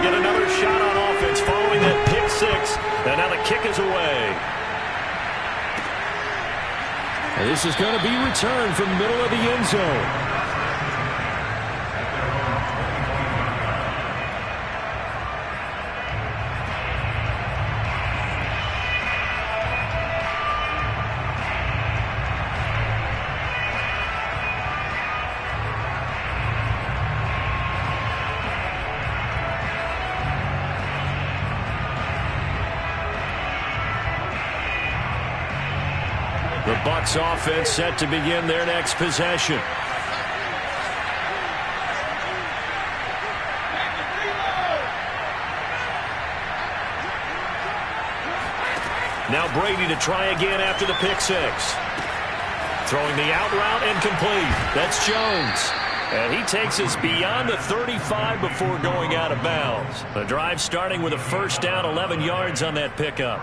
get another shot on offense following that pick six. And now the kick is away. And this is going to be returned from the middle of the end zone. The Bucs offense set to begin their next possession. Now Brady to try again after the pick six. Throwing the out route incomplete. That's Jones. And he takes us beyond the 35 before going out of bounds. The drive starting with a first down, 11 yards on that pickup.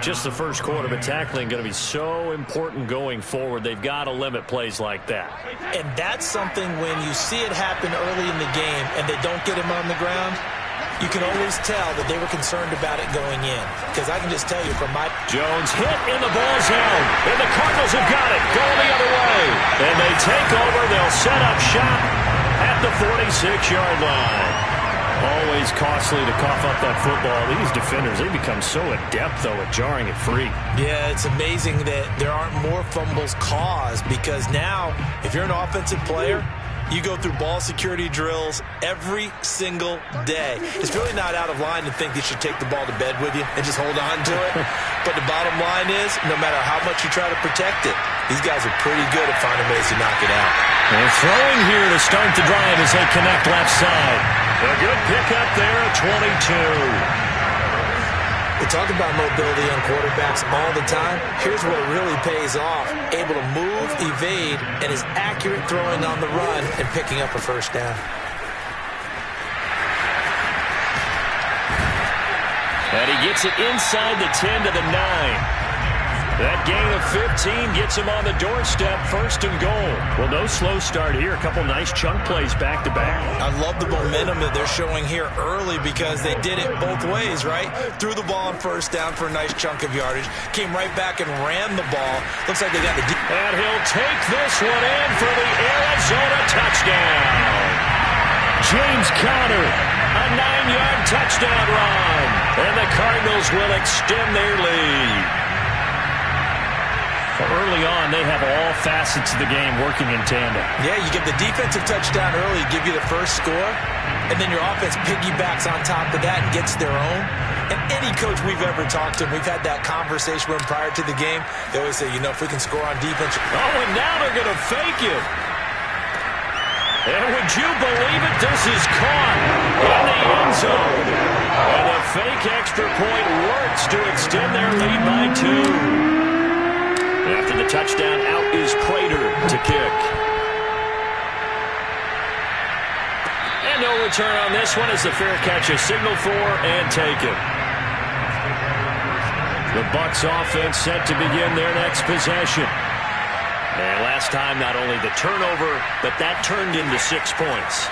Just the first quarter, but tackling going to be so important going forward. They've got to limit plays like that. And that's something when you see it happen early in the game and they don't get him on the ground, you can always tell that they were concerned about it going in. Because I can just tell you from my... Jones hit in the ball zone. And the Cardinals have got it. Going the other way. And they take over. They'll set up shop at the 46-yard line. Always costly to cough up that football. These defenders, they become so adept, though, at jarring it free. Yeah, it's amazing that there aren't more fumbles caused because now, if you're an offensive player, you go through ball security drills every single day. It's really not out of line to think you should take the ball to bed with you and just hold on to it. But the bottom line is, no matter how much you try to protect it, these guys are pretty good at finding ways to knock it out. And throwing here to start the drive as they connect left side. A good pickup there at 22. We talk about mobility on quarterbacks all the time. Here's what really pays off. Able to move, evade, and is accurate throwing on the run and picking up a first down. And he gets it inside the 10 to the 9. That gain of 15 gets him on the doorstep, first and goal. Well, no slow start here. A couple nice chunk plays back-to-back. I love the momentum that they're showing here early because they did it both ways, right? Threw the ball on first down for a nice chunk of yardage. Came right back and ran the ball. Looks like they got the... And he'll take this one in for the Arizona touchdown. James Conner, a 9-yard touchdown run. And the Cardinals will extend their lead. Early on, they have all facets of the game working in tandem. Yeah, you get the defensive touchdown early, give you the first score, and then your offense piggybacks on top of that and gets their own. And any coach we've ever talked to, we've had that conversation with them prior to the game, they always say, you know, if we can score on defense. Oh, and now they're going to fake it. And would you believe it? This is caught in the end zone. And a fake extra point works to extend their lead by 2. After the touchdown, out is Prater to kick. And no return on this one as the fair catch is signaled for and taken. The Bucs offense set to begin their next possession. And last time, not only the turnover, but that turned into 6 points.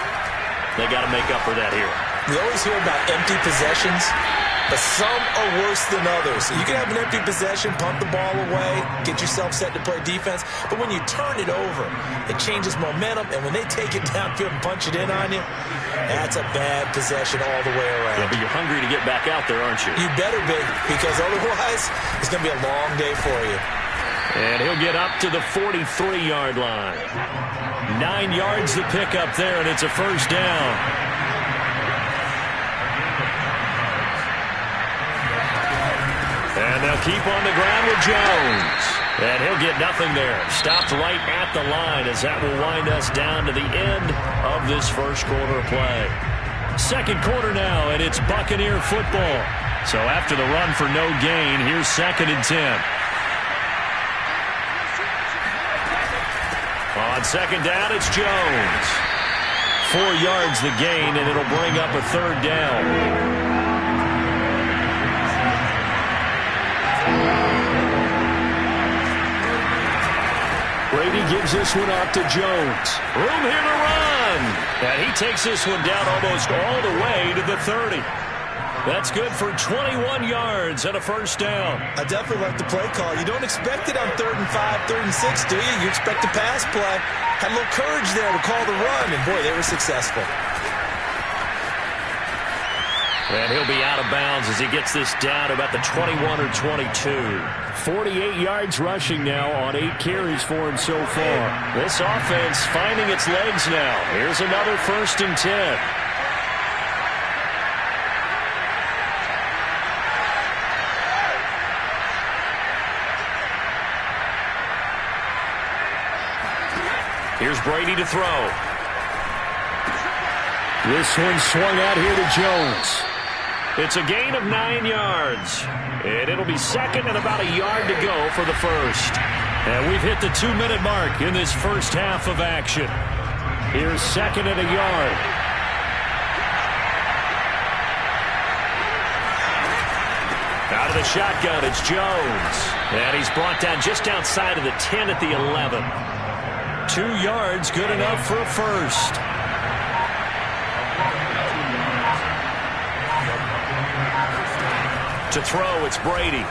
They got to make up for that here. We always hear about empty possessions, but some are worse than others. You can have an empty possession, punt the ball away, get yourself set to play defense, but when you turn it over, it changes momentum, and when they take it downfield and punch it in on you, that's a bad possession all the way around. Yeah, but you're hungry to get back out there, aren't you? You better be, because otherwise, it's going to be a long day for you. And he'll get up to the 43-yard line. 9 yards to pick up there, and it's a first down. And they'll keep on the ground with Jones. And he'll get nothing there. Stopped right at the line as that will wind us down to the end of this first quarter of play. Second quarter now, and it's Buccaneer football. So after the run for no gain, here's 2nd and 10. On second down, it's Jones. 4 yards the gain, and it'll bring up a third down. Brady gives this one off to Jones. Room here to run. And he takes this one down almost all the way to the 30. That's good for 21 yards and a first down. I definitely like the play call. You don't expect it on 3rd and 5, 3rd and 6, do you? You expect a pass play. Had a little courage there to call the run, and boy, they were successful. And he'll be out of bounds as he gets this down to about the 21 or 22. 48 yards rushing now on 8 carries for him so far. This offense finding its legs now. Here's another 1st and 10. Here's Brady to throw. This one swung out here to Jones. It's a gain of 9 yards. And it'll be second and about a yard to go for the first. And we've hit the 2-minute mark in this first half of action. Here's second and a yard. Out of the shotgun, it's Jones. And he's brought down just outside of the 10 at the 11. 2 yards, good enough for a first. To throw, it's Brady.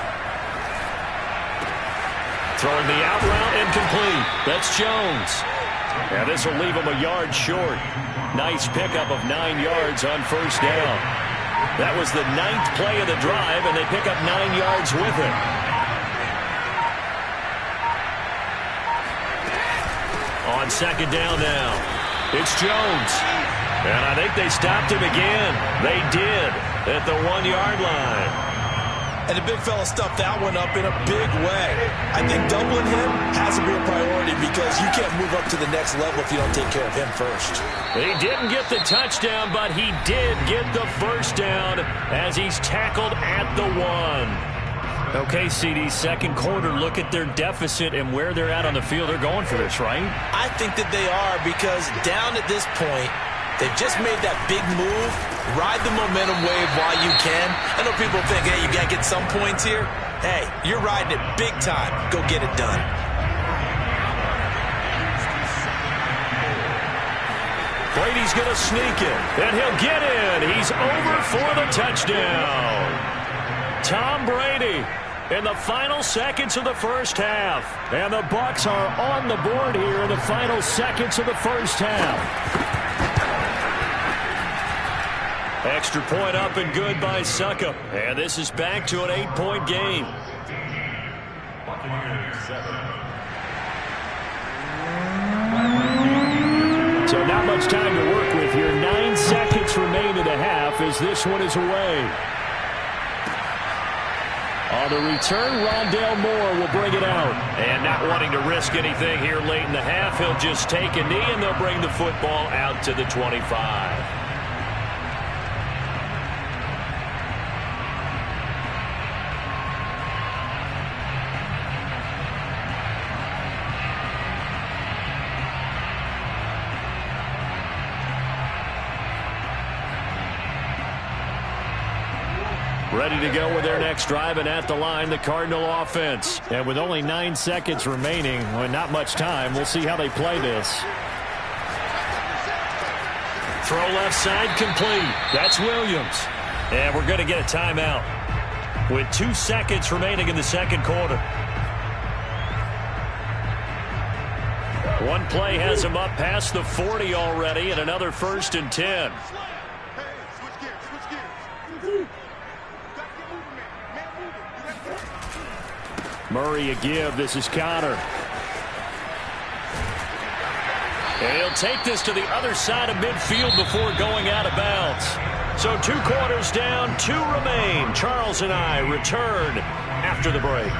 Throwing the out route, incomplete. That's Jones. And this will leave him a yard short. Nice pickup of 9 yards on first down. That was the 9th play of the drive, and they pick up 9 yards with it. On second down now, it's Jones. And I think they stopped him again. They did at the 1-yard line. And the big fella stuffed that one up in a big way. I think doubling him has to be a priority because you can't move up to the next level if you don't take care of him first. He didn't get the touchdown, but he did get the first down as he's tackled at the 1. Okay, CD, second quarter, look at their deficit and where they're at on the field. They're going for this, right? I think that they are because down at this point, they've just made that big move. Ride the momentum wave while you can. I know people think, hey, you got to get some points here. Hey, you're riding it big time. Go get it done. Brady's going to sneak it, and he'll get in. He's over for the touchdown. Tom Brady in the final seconds of the first half. And the Bucs are on the board here in the final seconds of the first half. Extra point up and good by Suckup. And this is back to an 8-point game. So not much time to work with here. 9 seconds remain in the half as this one is away. On the return, Rondale Moore will bring it out. And not wanting to risk anything here late in the half, he'll just take a knee and they'll bring the football out to the 25. Ready to go with their next drive, and at the line, the Cardinal offense. And with only 9 seconds remaining, well, not much time, we'll see how they play this. Throw left side complete. That's Williams. And we're going to get a timeout with 2 seconds remaining in the second quarter. One play has him up past the 40 already, and another 1st and 10. Murray a give. This is Connor. And he'll take this to the other side of midfield before going out of bounds. So 2 quarters down, 2 remain. Charles and I return after the break.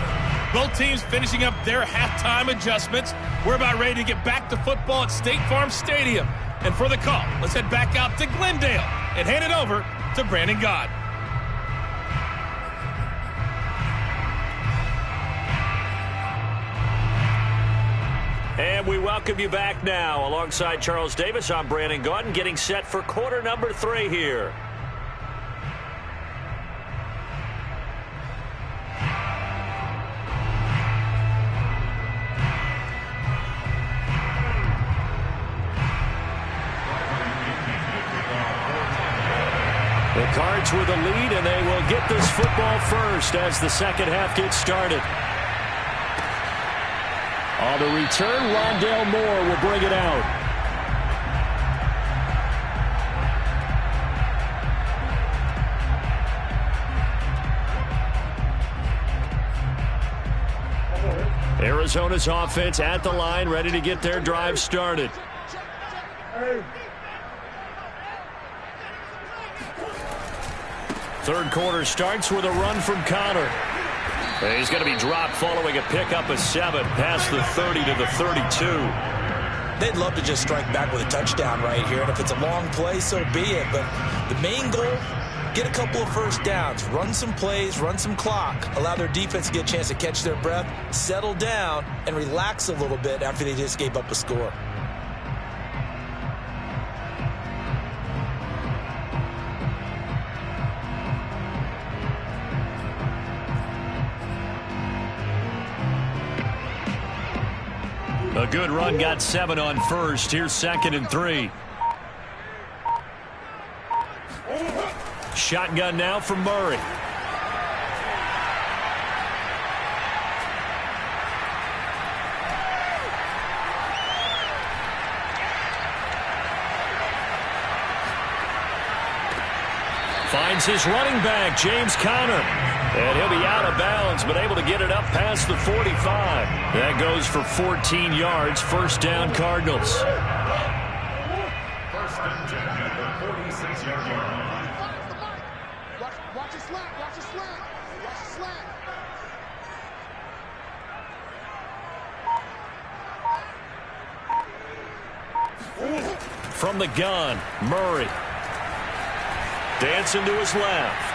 Both teams finishing up their halftime adjustments. We're about ready to get back to football at State Farm Stadium. And for the call, let's head back out to Glendale and hand it over to Brandon Gott. And we welcome you back now. Alongside Charles Davis, I'm Brandon Gott, getting set for quarter number 3 here. Cards with a lead, and they will get this football first as the second half gets started. On the return, Rondale Moore will bring it out. Arizona's offense at the line, ready to get their drive started. Third quarter starts with a run from Connor. He's going to be dropped following a pickup of 7 past the 30 to the 32. They'd love to just strike back with a touchdown right here, and if it's a long play, so be it. But the main goal, get a couple of first downs, run some plays, run some clock, allow their defense to get a chance to catch their breath, settle down, and relax a little bit after they just gave up a score. A good run got 7 on first. Here's 2nd and 3. Shotgun now from Murray. Finds his running back, James Conner. And he'll be out of bounds, but able to get it up past the 45. That goes for 14 yards. First down, Cardinals. First and 10 at the 46-yard line. Watch it slant. Watch it slant. Watch it slant. From the gun, Murray. Dancing to his left.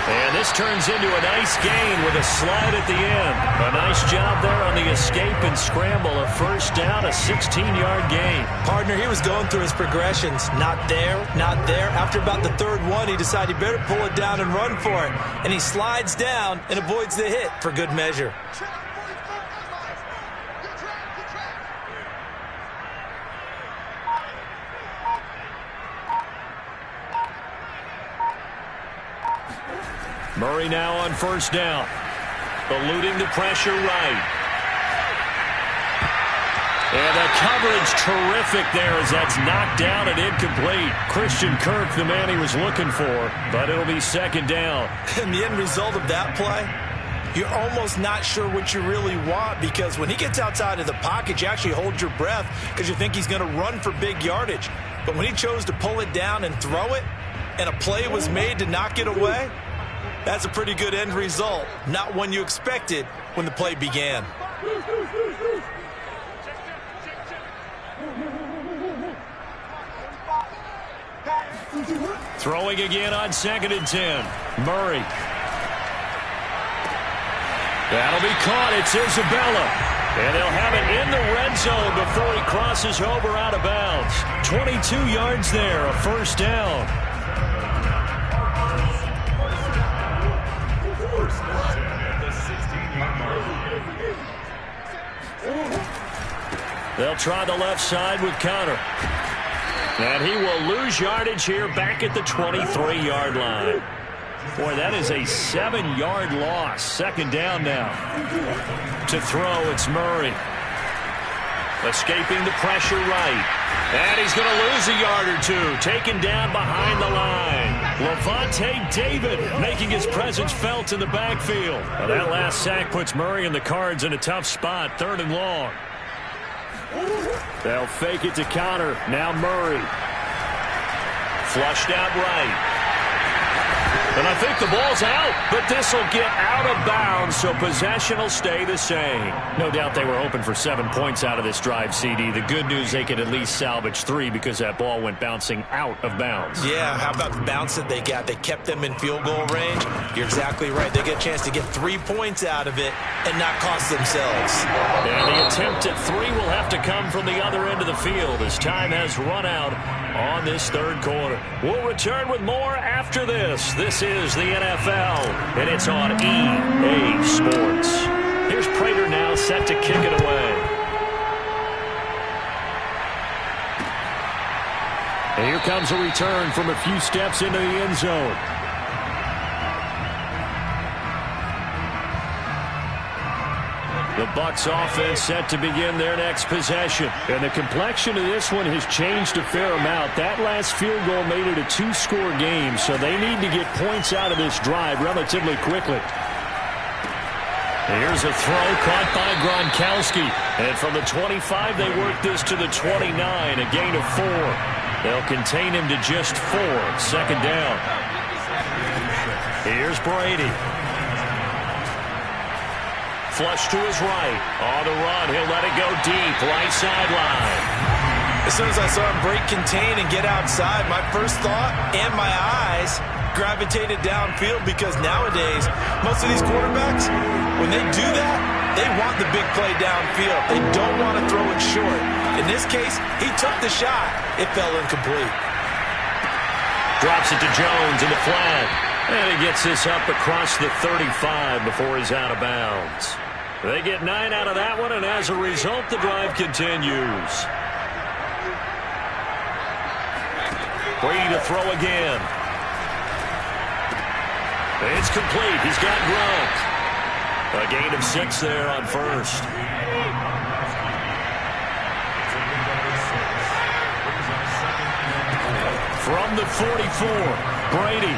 And this turns into a nice gain with a slide at the end. A nice job there on the escape and scramble. A first down, a 16-yard gain. Partner, he was going through his progressions. Not there, not there. After about the third one, he decided he better pull it down and run for it. And he slides down and avoids the hit for good measure. Murray now on first down. Eluding the pressure right. And the coverage terrific there as that's knocked down and incomplete. Christian Kirk, the man he was looking for, but it'll be second down. And the end result of that play, you're almost not sure what you really want, because when he gets outside of the pocket, you actually hold your breath because you think he's going to run for big yardage. But when he chose to pull it down and throw it, and a play was made to knock it away, that's a pretty good end result. Not one you expected when the play began. Throwing again on 2nd and 10. Murray. That'll be caught. It's Isabella. And they'll have it in the red zone before he crosses over out of bounds. 22 yards there, a first down. They'll try the left side with Connor. And he will lose yardage here back at the 23-yard line. Boy, that is a 7-yard loss. Second down now. To throw, it's Murray. Escaping the pressure right. And he's going to lose a yard or two. Taken down behind the line. Levante David making his presence felt in the backfield. Well, that last sack puts Murray and the Cards in a tough spot. 3rd and long. They'll fake it to Connor. Now Murray. Flushed out right. And I think the ball's out, but this will get out of bounds, so possession will stay the same. No doubt they were hoping for 7 points out of this drive, CD. The good news, they could at least salvage 3 because that ball went bouncing out of bounds. Yeah, how about the bounce that they got? They kept them in field goal range. You're exactly right. They get a chance to get 3 points out of it and not cost themselves. And the attempt at 3 will have to come from the other end of the field as time has run out on this third quarter. We'll return with more after this. This is the NFL, and it's on EA Sports. Here's Prater now set to kick it away. And here comes a return from a few steps into the end zone. The Bucs offense set to begin their next possession. And the complexion of this one has changed a fair amount. That last field goal made it a two-score game, so they need to get points out of this drive relatively quickly. Here's a throw caught by Gronkowski. And from the 25, they work this to the 29, a gain of 4. They'll contain him to just 4. Second down. Here's Brady. Flush to his right. On the run, he'll let it go deep. Right sideline. As soon as I saw him break contain and get outside, my first thought and my eyes gravitated downfield, because nowadays, most of these quarterbacks, when they do that, they want the big play downfield. They don't want to throw it short. In this case, he took the shot. It fell incomplete. Drops it to Jones in the flat. And he gets this up across the 35 before he's out of bounds. They get 9 out of that one, and as a result, the drive continues. Brady to throw again. It's complete. He's got Gronk. A gain of 6 there on first. From the 44, Brady.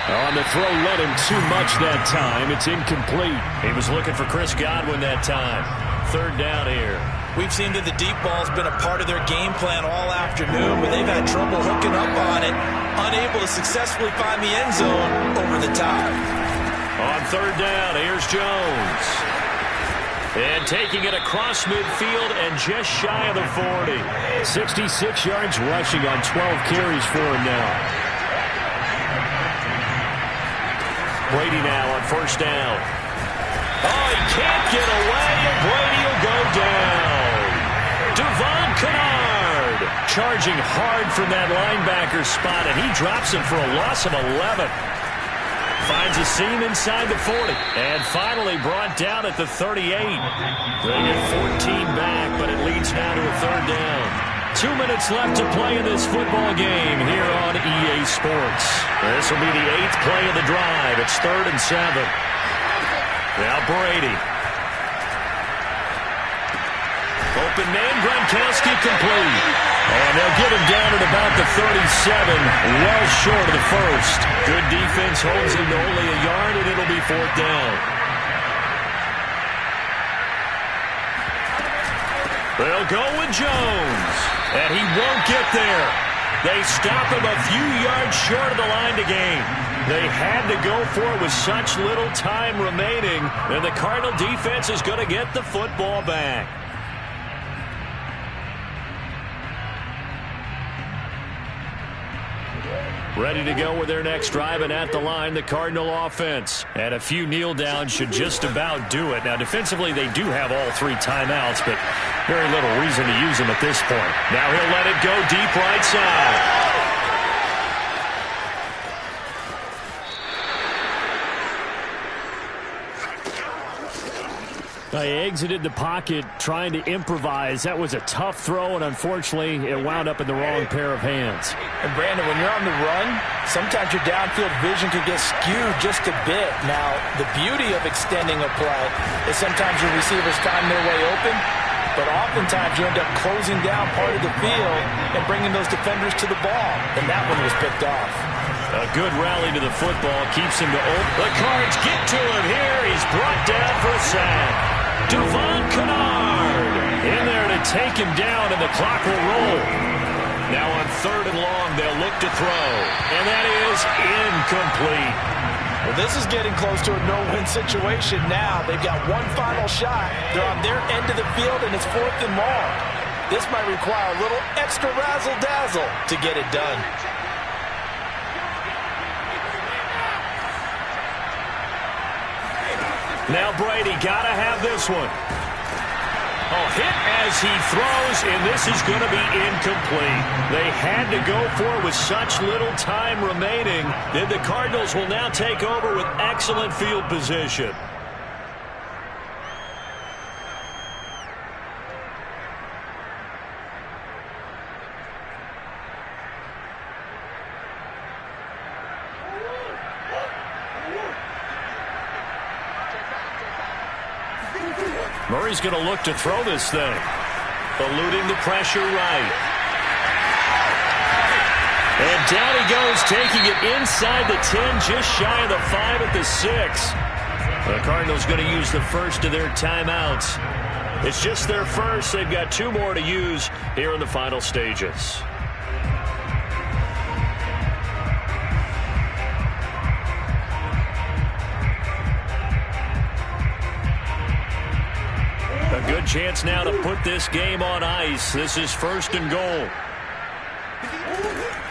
On the throw, led him too much that time. It's incomplete. He was looking for Chris Godwin that time. Third down here. We've seen that the deep ball's been a part of their game plan all afternoon, but they've had trouble hooking up on it, unable to successfully find the end zone over the top. On third down, here's Jones. And taking it across midfield and just shy of the 40. 66 yards rushing on 12 carries for him now. Brady now on first down. Oh, he can't get away, and Brady will go down. Devon Kennard charging hard from that linebacker spot, and he drops him for a loss of 11. Finds a seam inside the 40, and finally brought down at the 38. They get 14 back, but it leads now to a third down. 2 minutes left to play in this football game here on EA Sports. This will be the 8th play of the drive. It's 3rd and 7. Now Brady. Open man, Gronkowski complete. And they'll get him down at about the 37, well short of the first. Good defense holds him to only a yard, and it'll be 4th down. They'll go with Jones, and he won't get there. They stop him a few yards short of the line to gain. They had to go for it with such little time remaining, and the Cardinal defense is going to get the football back. Ready to go with their next drive, and at the line, the Cardinal offense. And a few kneel downs should just about do it. Now, defensively, they do have all 3 timeouts, but very little reason to use them at this point. Now he'll let it go deep right side. They exited the pocket trying to improvise. That was a tough throw, and unfortunately, it wound up in the wrong pair of hands. And Brandon, when you're on the run, sometimes your downfield vision can get skewed just a bit. Now, the beauty of extending a play is sometimes your receivers find their way open, but oftentimes you end up closing down part of the field and bringing those defenders to the ball, and that one was picked off. A good rally to the football keeps him to open. The Cards get to him here. He's brought down for a sack. Devon Kennard in there to take him down, and the clock will roll. Now on 3rd and long, they'll look to throw, and that is incomplete. Well, this is getting close to a no-win situation now. They've got one final shot. They're on their end of the field, and it's 4th and long. This might require a little extra razzle-dazzle to get it done. Now Brady got to have this one. A hit as he throws, and this is going to be incomplete. They had to go for it with such little time remaining that the Cardinals will now take over with excellent field position. Murray's going to look to throw this thing. Eluding the pressure right. And down he goes, taking it inside the 10, just shy of the 5 at the 6. The Cardinals going to use the first of their timeouts. It's just their first. They've got 2 more to use here in the final stages. A good chance now to put this game on ice. This is 1st and goal.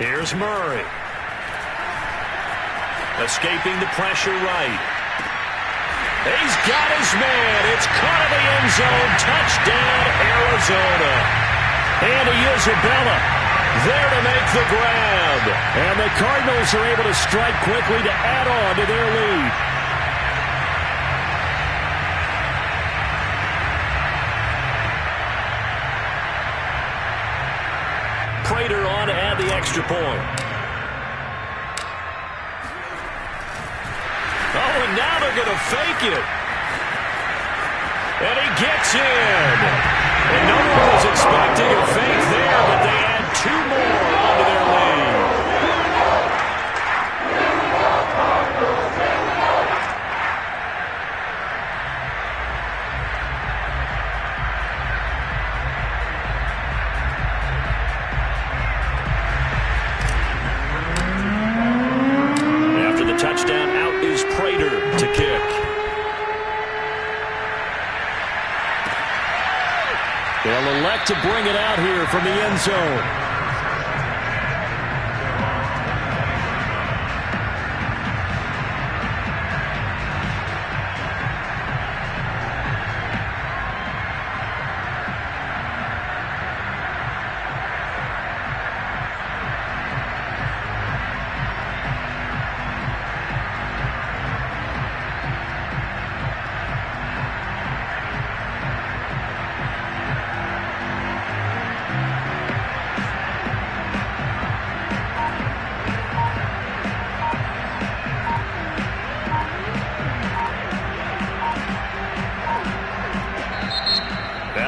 Here's Murray. Escaping the pressure right. He's got his man. It's caught in the end zone. Touchdown, Arizona. And Isabella there to make the grab. And the Cardinals are able to strike quickly to add on to their lead. Prater on to add the extra point. Oh, and now they're going to fake it. And he gets in. And no one was expecting a fake there, but they add 2 more onto their lead. Touchdown, out is Prater to kick. They'll elect to bring it out here from the end zone.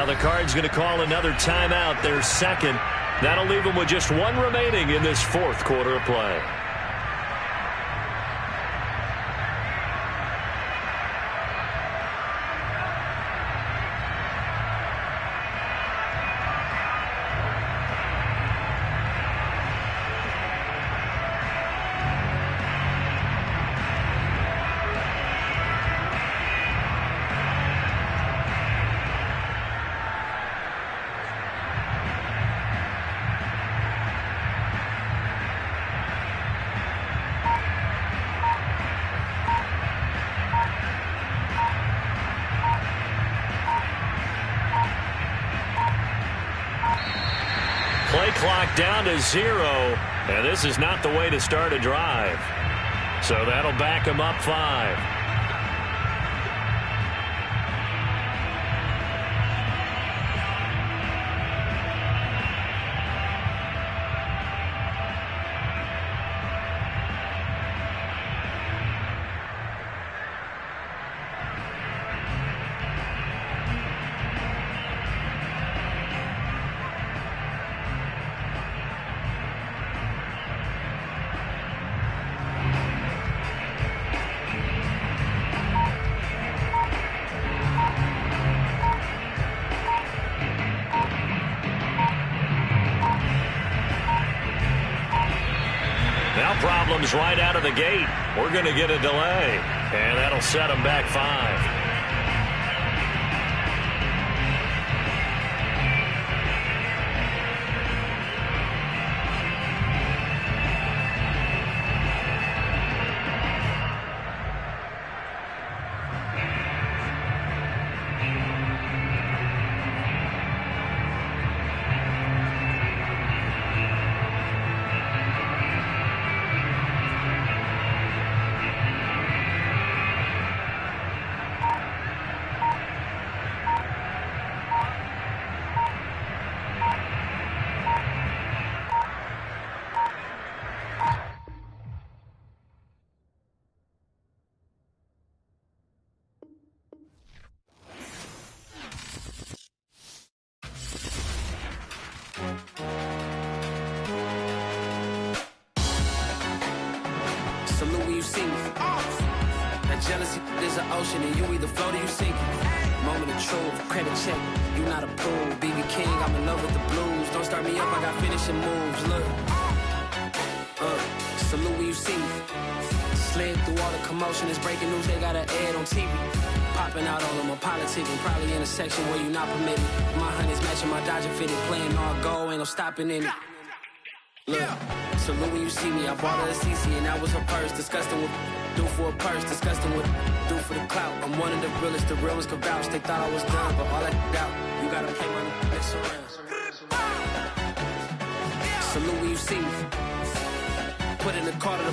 The Cards going to call another timeout, their second. That'll leave them with just 1 remaining in this 4th quarter of play. Play clock down to 0, and this is not the way to start a drive. So that'll back them up 5. Problems right out of the gate. We're going to get a delay, and that'll set them back 5. Salute when you see me. That jealousy is an ocean, and you either float or you sink. Moment of truth, credit check, you not approved. BB King, I'm in love with the blues. Don't start me up, I got finishing moves. Look, salute when you see me. Slid through all the commotion, it's breaking news, they got an ad on TV. Popping out all of my politicking, probably in a section where you not permitted. My honey's matching my Dodger fitted, playing all gold, ain't no stopping in it. Look, salute when you see me, I bought her a CC and that was her purse. Disgusting with do for a purse, disgusting with do for the clout. I'm one of the realest, the real ones could vouch. They thought I was done, but all that out, you gotta play my mix around. Salute when you see me. Put in the car to the